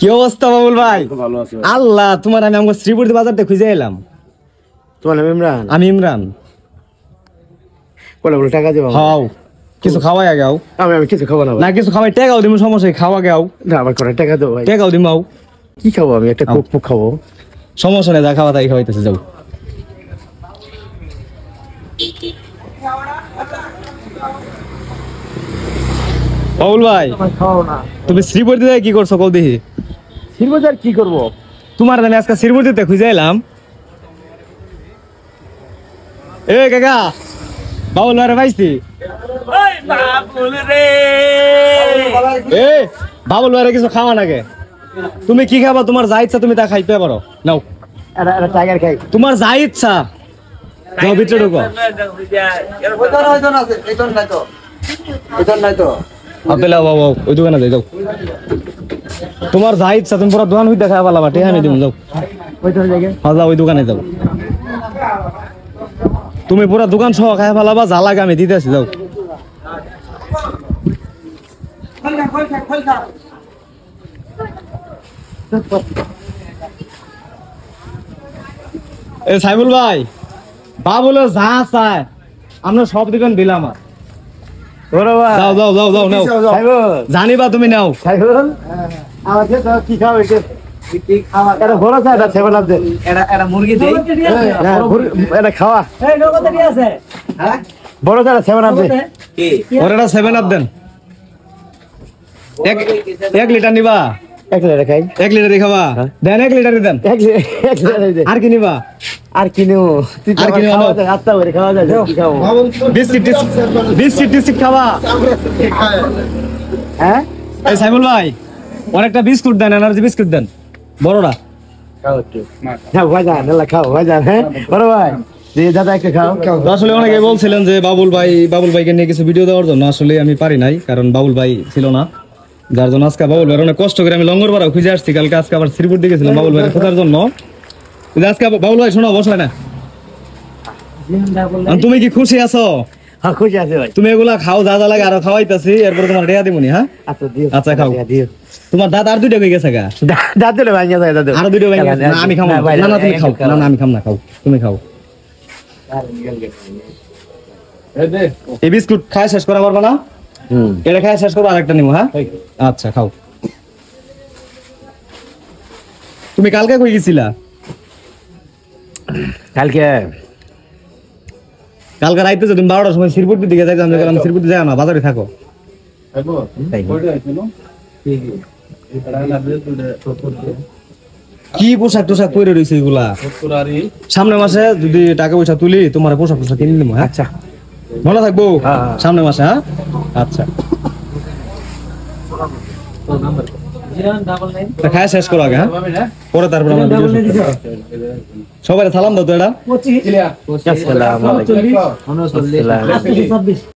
কি অবস্থা বাবুল ভাই? আল্লাহ, তোমার আমি আমার শ্রীপুরী বাজারতে খুঁজে এলাম। তোমার নাম ইমরান? আমি ইমরান। বলে টাকা দেবো? হাও, কিছু খাওয়াই আগে আও। আমি কিছু খাবো না। না কিছু খাওয়াই, টাকাও দিমু, সমস্যা খাওয়া গাও। না আমার করে টাকা দেবো ভাই। টাকাও দিমু। কি খাবো? আমি একটা কোক পোক খাবো। সমস্যা নেই, যা খাওয়া তাই খাওয়াইতেছে, যাও। বাবুল ভাই, তুমি শ্রীপুরীতে কি করছো কল দেখি? শ্রীবাজার কি করবো? তোমার আমি আজকে শ্রীপুরীতে খুঁজে এলাম। এ কাকা, বাবুল ভাই পাইছি। এ বাবুল ভাই কিছু খাওয়া নাকি? তুমি কি খাবা? তোমার যা ইচ্ছা তুমি তা খাইতে পারো, নাও। টাইগার খাই। তোমার যা ইচ্ছা, যাও ভিতরে ঢুকো। আপেল বাবা ওই দোকানে যাও। তোমার যা ইচ্ছা তুমি পুরো দোকান হইতে খাই পালাবা, ঠিক আমি দিব, যাও। হ্যাঁ যাও, ওই দোকানে যাও। তুমি পুরো দোকান সহ খাই পালাবা, যা লাগে আমি দিতে আসি, যাও। এ সাইবুল ভাই, বাবুলে যা চায় আমরা সব দিবেন দিলাম। যাও যাও যাও যাও, নাও। জানিবা তুমি, নাও। কি খাও? এটা বড় আছে, এটা 7 আপ দেন। এটা মুরগি দেই, এটা খাওয়া। এই নগদ কি আছে? হ্যাঁ বড় আছে, 7 আপ দেন। কি ওরেটা 7 আপ দেন। এক লিটার নিবা? 1 লিটার খাই। 1 লিটার খাবা? দেন 1 লিটার দেন। 1 লিটার দেন। আর কি নিবা? আর কিনো? তুই আর কিনো? আত্তা করে খাওয়া যায়, কি খাও? বিস্কিট খাবা? হ্যাঁ এই সাইবুল ভাই, অনেকটা বিস্কুট দেন, এনার্জি বিস্কুট দেন, বড়রা। খাও একটু। হ্যাঁ ভাইজান, নালা খাও ভাইজান। হ্যাঁ বড় ভাই, যে দাদা একটা খাও। আসলে অনেকে বলছিলেন যে বাবুল ভাইকে নিয়ে কিছু ভিডিও দেওয়ার জন্য। আসলে আমি পারি নাই, কারণ বাবুল ভাই ছিল না, যার জন্য আজকে বাবুল ভাই অনেক কষ্ট করে আমি লঙ্গরপাড়া খুঁজে আসছি। কালকে আজকে আবার শ্রীপুর দিকে গেছিলাম বাবুল ভাই খোঁজার জন্য। আজকে বাবুল ভাই শোনো, বসো না। তুমি কি খুশি আছো? হ্যাঁ খুশি আছে ভাই। তুমি এগুলা খাও, যা যা লাগে আরো খাওয়াইতাছি, এরপর তোমার রেয়া দিবনি। হ্যাঁ আচ্ছা দিও। আচ্ছা খাও। দিও। তোমার দাঁত আর দুইটা হয়ে গেছে গা? দাদু রে ভাইয়া যায় দাদু। আরো দুইটা হয়ে গেছে। না আমি খাবো না। না না তুমি খাও। না না আমি খাম না, খাও তুমি খাও। এই বিস্কুট খায় শেষ করা পারবা না? এটা খায় শেষ করবো, আরেকটা নিবো। হ্যাঁ আচ্ছা খাও। তুমি কালকে কই গেছিলা? কালকে রাইতে তুমি 12টার সময় শ্রীপুরের দিকে যাইতাম, আমি শ্রীপুর যাই না, বাজারে থাকো। কি পোশাক টোশাক পরে রয়েছে এগুলা? সামনের মাসে যদি টাকা পয়সা তুলি তোমার পোশাক টোশাক কিনে দিবো। হ্যাঁ আচ্ছা ভালো থাকবো সামনের মাসে। হ্যাঁ আচ্ছা খায় শেষ করো আগে। হ্যাঁ পরে তারপর সবাই সালাম দাও তো। এটা আসসালামু আলাইকুম।